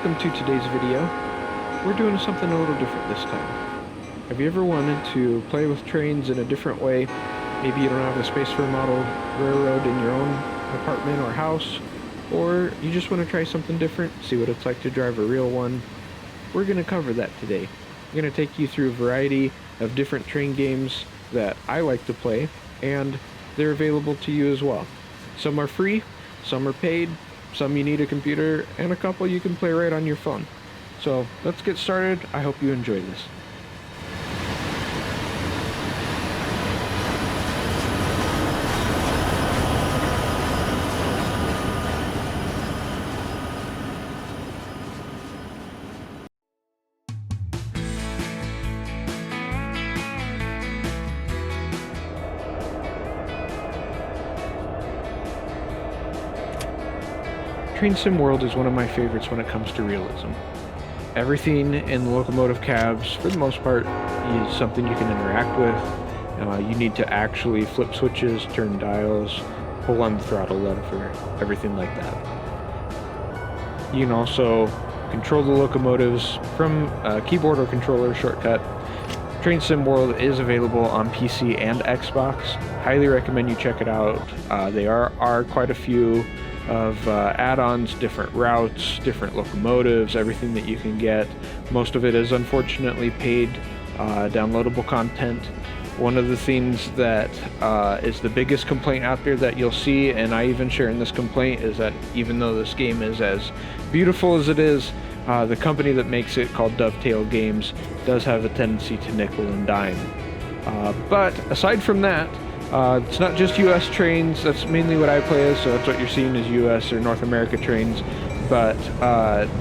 welcome to today's video. We're doing something a little different this time. Have you ever wanted to play with trains in a different way? Maybe you don't have the space for a model railroad in your own apartment or house, or you just want to try something different, see what it's like to drive a real one. We're going to cover that today. We're going to take you through a variety of different train games that I like to play, and they're available to you as well. Some are free, some are paid, some you need a computer, and a couple you can play right on your phone. So let's get started. I hope you enjoy this. Train Sim World is one of my favorites when it comes to realism. Everything in the locomotive cabs, for the most part, is something you can interact with. You need to actually flip switches, turn dials, pull on the throttle lever, everything like that. You can also control the locomotives from a keyboard or controller shortcut. Train Sim World is available on PC and Xbox. Highly recommend you check it out. There are quite a few of add-ons, different routes, different locomotives, everything that you can get. Most of it is unfortunately paid downloadable content. One of the things that is the biggest complaint out there that you'll see, and I even share in this complaint, is that even though this game is as beautiful as it is, the company that makes it, called Dovetail Games, does have a tendency to nickel and dime. But aside from that, it's not just US trains. That's mainly what I play as, so that's what you're seeing is US or North America trains. But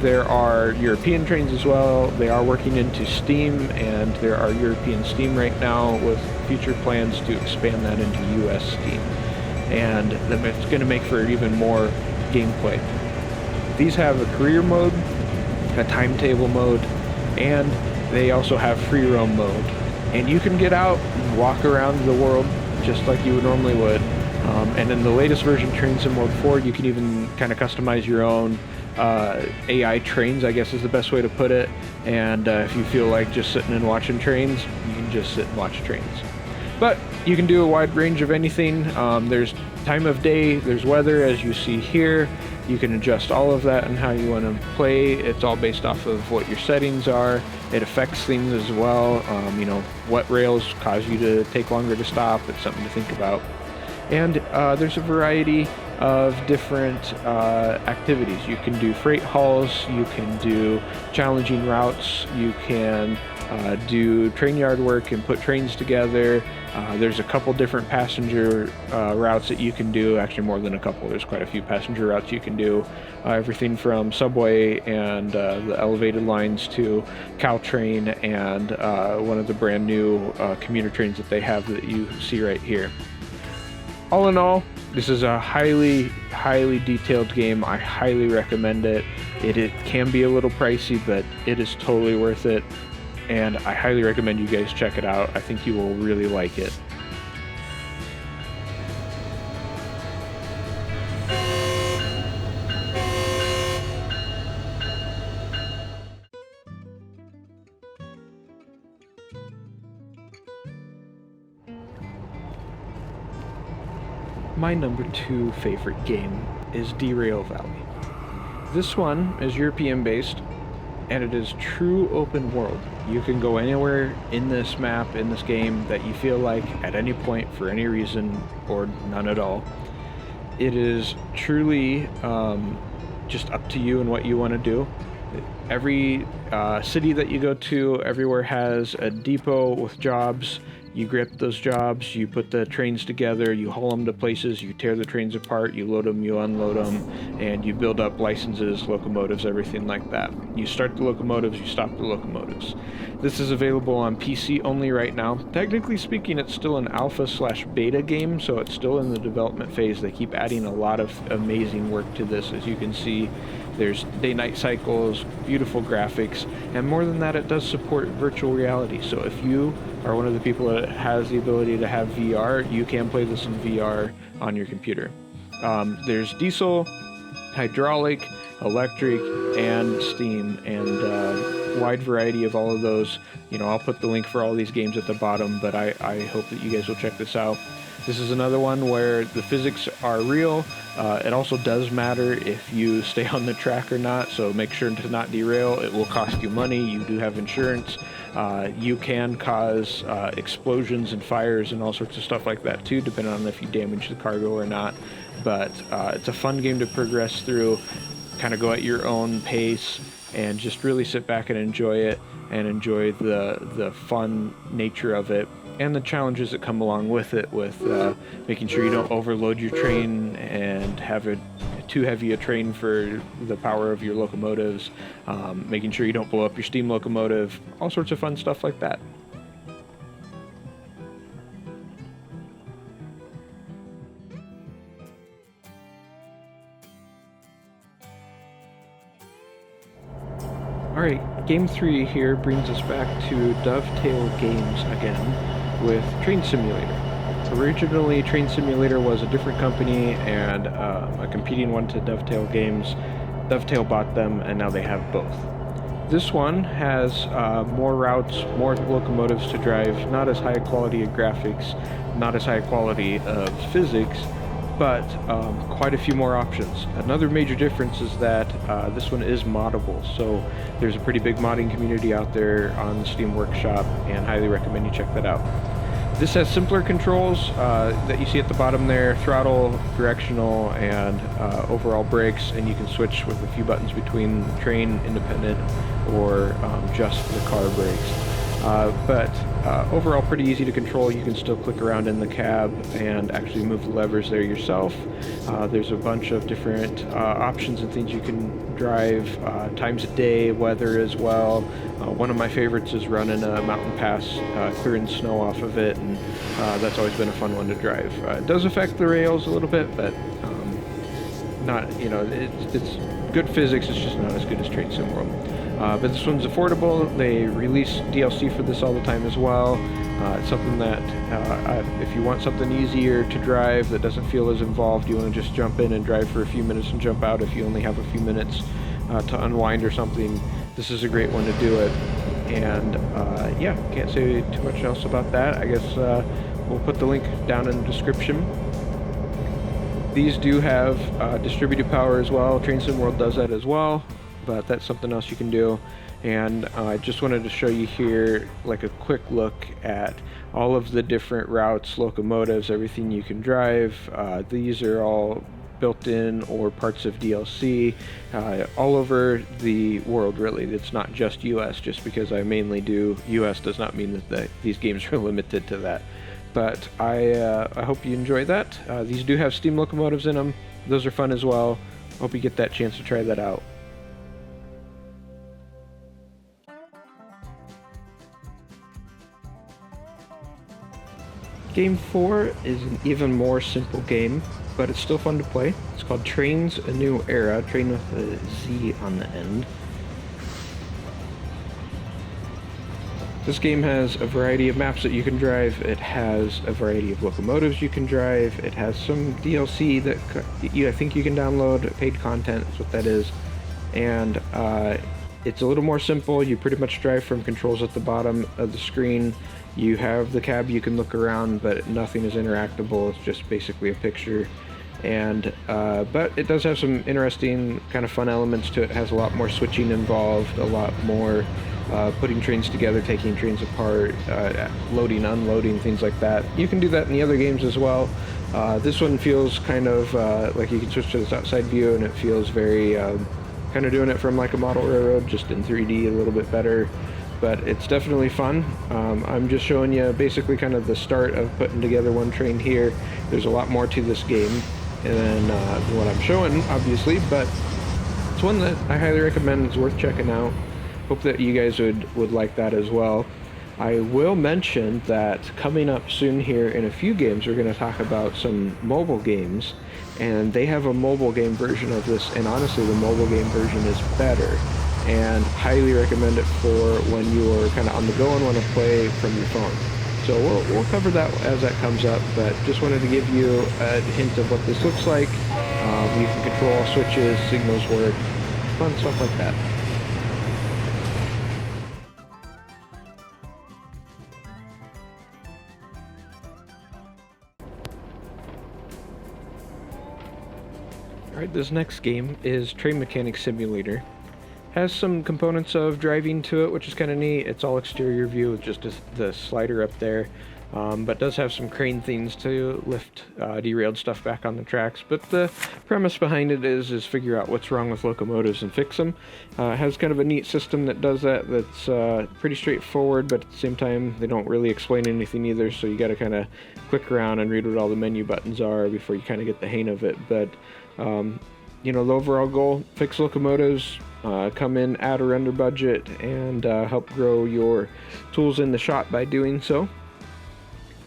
there are European trains as well. They are working into Steam, and there are European Steam right now with future plans to expand that into US Steam. And it's going to make for even more gameplay. These have a career mode, a timetable mode, and they also have free roam mode. And you can get out and walk around the world just like you would normally would. And in the latest version, Train Sim World 4, you can even kind of customize your own AI trains, I guess is the best way to put it. And if you feel like just sitting and watching trains, you can just sit and watch trains. But you can do a wide range of anything. There's time of day, there's weather, as you see here. You can adjust all of that and how you want to play. It's all based off of what your settings are. It affects things as well. What rails cause you to take longer to stop. It's something to think about. And there's a variety of different activities. You can do freight hauls, you can do challenging routes, you can do train yard work and put trains together. There's a couple different passenger routes that you can do, actually more than a couple, there's quite a few passenger routes you can do. Everything from subway and the elevated lines to Caltrain and one of the brand new commuter trains that they have that you see right here. All in all, this is a highly detailed game. I highly recommend it. It can be a little pricey, but it is totally worth it. And I highly recommend you guys check it out. I think you will really like it. My number 2 favorite game is Derail Valley. This one is European based, and it is true open world. You can go anywhere in this map, in this game, that you feel like at any point for any reason or none at all. It is truly just up to you and what you want to do. Every city that you go to, everywhere has a depot with jobs. You grip those jobs, you put the trains together, you haul them to places, you tear the trains apart, you load them, you unload them, and you build up licenses, locomotives, everything like that. You start the locomotives, you stop the locomotives. This is available on PC only right now. Technically speaking, it's still an alpha/beta game, so it's still in the development phase. They keep adding a lot of amazing work to this. As you can see, there's day-night cycles, beautiful graphics, and more than that, it does support virtual reality. So if you are one of the people that has the ability to have VR, you can play this in VR on your computer. There's diesel, hydraulic, electric, and steam, and wide variety of all of those. You know, I'll put the link for all these games at the bottom, but I hope that you guys will check this out. This is another one where the physics are real. It also does matter if you stay on the track or not, so make sure to not derail. It will cost you money. You do have insurance. You can cause explosions and fires and all sorts of stuff like that too, depending on if you damage the cargo or not. But it's a fun game to progress through, kind of go at your own pace, and just really sit back and enjoy it, and enjoy the fun nature of it, and the challenges that come along with it, with making sure you don't overload your train and have it too heavy a train for the power of your locomotives, making sure you don't blow up your steam locomotive, all sorts of fun stuff like that. Alright, Game 3 here brings us back to Dovetail Games again with Trainz Simulator. Originally, Trainz Simulator was a different company and a competing one to Dovetail Games. Dovetail bought them, and now they have both. This one has more routes, more locomotives to drive, not as high quality of graphics, not as high quality of physics, but quite a few more options. Another major difference is that this one is moddable, so there's a pretty big modding community out there on the Steam Workshop, and highly recommend you check that out. This has simpler controls that you see at the bottom there: throttle, directional, and overall brakes, and you can switch with a few buttons between train, independent, or just the car brakes. But overall pretty easy to control. You can still click around in the cab and actually move the levers there yourself. There's a bunch of different options and things you can drive, times of day, weather as well. One of my favorites is running a mountain pass, clearing snow off of it, and that's always been a fun one to drive. It does affect the rails a little bit, but not, you know, it's good physics, it's just not as good as Trainz Sim World. But this one's affordable. They release DLC for this all the time as well. It's something that if you want something easier to drive that doesn't feel as involved, you want to just jump in and drive for a few minutes and jump out if you only have a few minutes to unwind or something, this is a great one to do it. And yeah, can't say too much else about that. I guess we'll put the link down in the description. These do have distributed power as well. Trainz Sim World does that as well, but that's something else you can do. And I just wanted to show you here like a quick look at all of the different routes, locomotives, everything you can drive. These are all built in or parts of DLC all over the world, really. It's not just US. Just because I mainly do US does not mean that these games are limited to that. But I hope you enjoy that. These do have steam locomotives in them. Those are fun as well. Hope you get that chance to try that out. Game 4 is an even more simple game, but it's still fun to play. It's called Trainz: A New Era, train with a Z on the end. This game has a variety of maps that you can drive. It has a variety of locomotives you can drive. It has some DLC that I think you can download, paid content is what that is. And it's a little more simple. You pretty much drive from controls at the bottom of the screen. You have the cab, you can look around, but nothing is interactable. It's just basically a picture. And but it does have some interesting kind of fun elements to it. It has a lot more switching involved, a lot more putting trains together, taking trains apart, loading, unloading, things like that. You can do that in the other games as well. This one feels kind of like you can switch to this outside view, and it feels very kind of doing it from like a model railroad, just in 3D a little bit better. But it's definitely fun. I'm just showing you basically kind of the start of putting together one train here. There's a lot more to this game than what I'm showing, obviously, but it's one that I highly recommend. It's worth checking out. Hope that you guys would like that as well. I will mention that coming up soon here in a few games, we're going to talk about some mobile games, and they have a mobile game version of this, and honestly, the mobile game version is better. And highly recommend it for when you're kind of on the go and want to play from your phone. So we'll cover that as that comes up, but just wanted to give you a hint of what this looks like. You can control all switches, signals work, fun stuff like that. Alright, this next game is Train Mechanic Simulator. Has some components of driving to it, which is kind of neat. It's all exterior view with just the slider up there, but does have some crane things to lift derailed stuff back on the tracks. But the premise behind it is figure out what's wrong with locomotives and fix them. It has kind of a neat system that does that. That's pretty straightforward, but at the same time they don't really explain anything either, so you got to kind of click around and read what all the menu buttons are before you kind of get the hang of it. But you know, the overall goal: fix locomotives, come in at or under budget, and help grow your tools in the shop by doing so.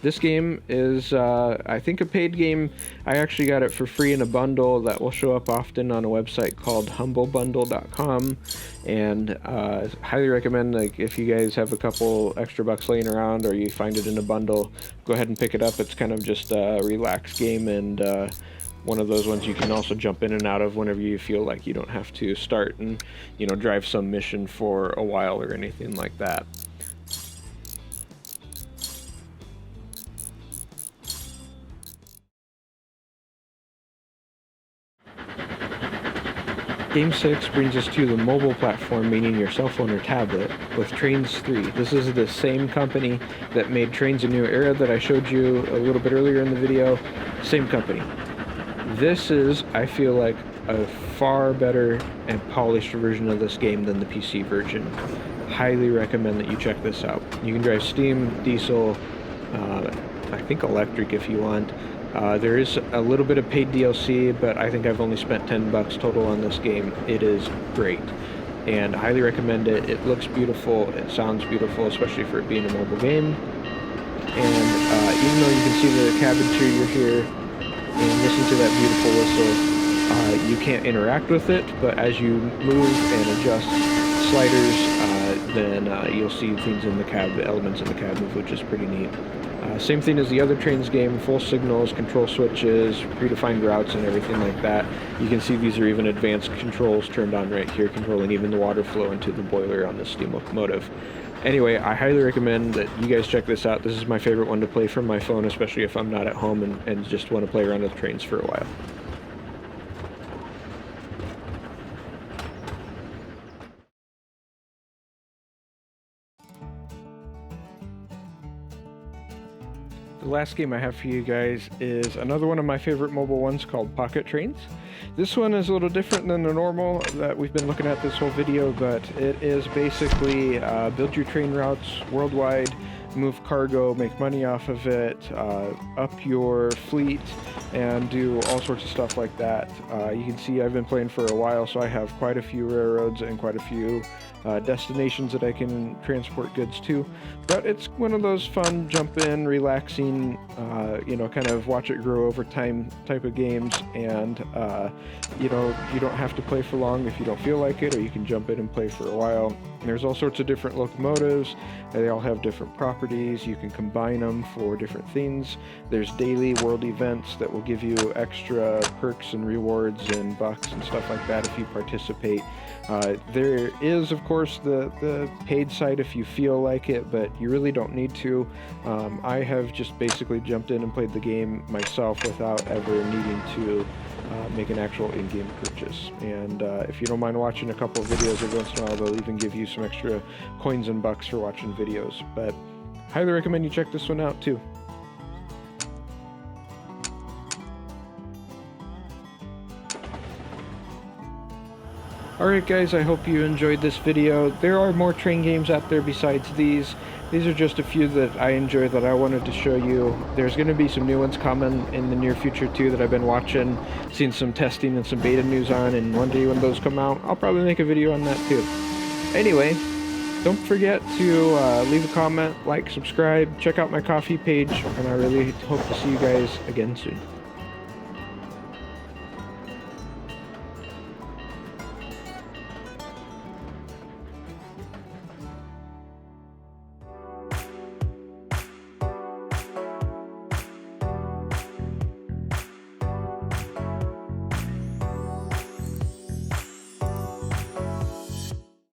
This game is, I think, a paid game. I actually got it for free in a bundle that will show up often on a website called humblebundle.com, and highly recommend, like, if you guys have a couple extra bucks laying around or you find it in a bundle, go ahead and pick it up. It's kind of just a relaxed game, and one of those ones you can also jump in and out of whenever you feel like you don't have to start and, you know, drive some mission for a while or anything like that. Game 6 brings us to the mobile platform, meaning your cell phone or tablet, with Trainz 3. This is the same company that made Trainz: A New Era that I showed you a little bit earlier in the video. Same company. This is, I feel like, a far better and polished version of this game than the PC version. Highly recommend that you check this out. You can drive steam, diesel, I think electric if you want. There is a little bit of paid DLC, but I think I've only spent 10 bucks total on this game. It is great, and I highly recommend it. It looks beautiful, it sounds beautiful, especially for it being a mobile game. And even though you can see the cabinetry here and listen to that beautiful whistle, you can't interact with it, but as you move and adjust sliders, then you'll see things in the cab, the elements in the cab move, which is pretty neat. Same thing as the other Trainz game: full signals, control switches, predefined routes, and everything like that. You can see these are even advanced controls turned on right here, controlling even the water flow into the boiler on the steam locomotive. Anyway, I highly recommend that you guys check this out. This is my favorite one to play from my phone, especially if I'm not at home and just want to play around with Trainz for a while. The last game I have for you guys is another one of my favorite mobile ones called Pocket Trainz. This one is a little different than the normal that we've been looking at this whole video, but it is basically build your train routes worldwide, move cargo, make money off of it, up your fleet, and do all sorts of stuff like that. You can see I've been playing for a while, so I have quite a few railroads and quite a few destinations that I can transport goods to. But it's one of those fun, jump in, relaxing, you know, kind of watch it grow over time type of games. And, you know, you don't have to play for long if you don't feel like it, or you can jump in and play for a while. And there's all sorts of different locomotives. They all have different properties. You can combine them for different things. There's daily world events that will give you extra perks and rewards and bucks and stuff like that if you participate. There is, of course, the paid side if you feel like it, but you really don't need to. I have just basically jumped in and played the game myself without ever needing to make an actual in-game purchase. And if you don't mind watching a couple of videos every once in a while, they'll even give you some extra coins and bucks for watching videos. But highly recommend you check this one out too. Alright guys, I hope you enjoyed this video. There are more train games out there besides these. These are just a few that I enjoy that I wanted to show you. There's going to be some new ones coming in the near future too that I've been watching, seen some testing and some beta news on, and one day when those come out, I'll probably make a video on that too. Anyway, don't forget to leave a comment, like, subscribe, check out my Ko-fi page, and I really hope to see you guys again soon.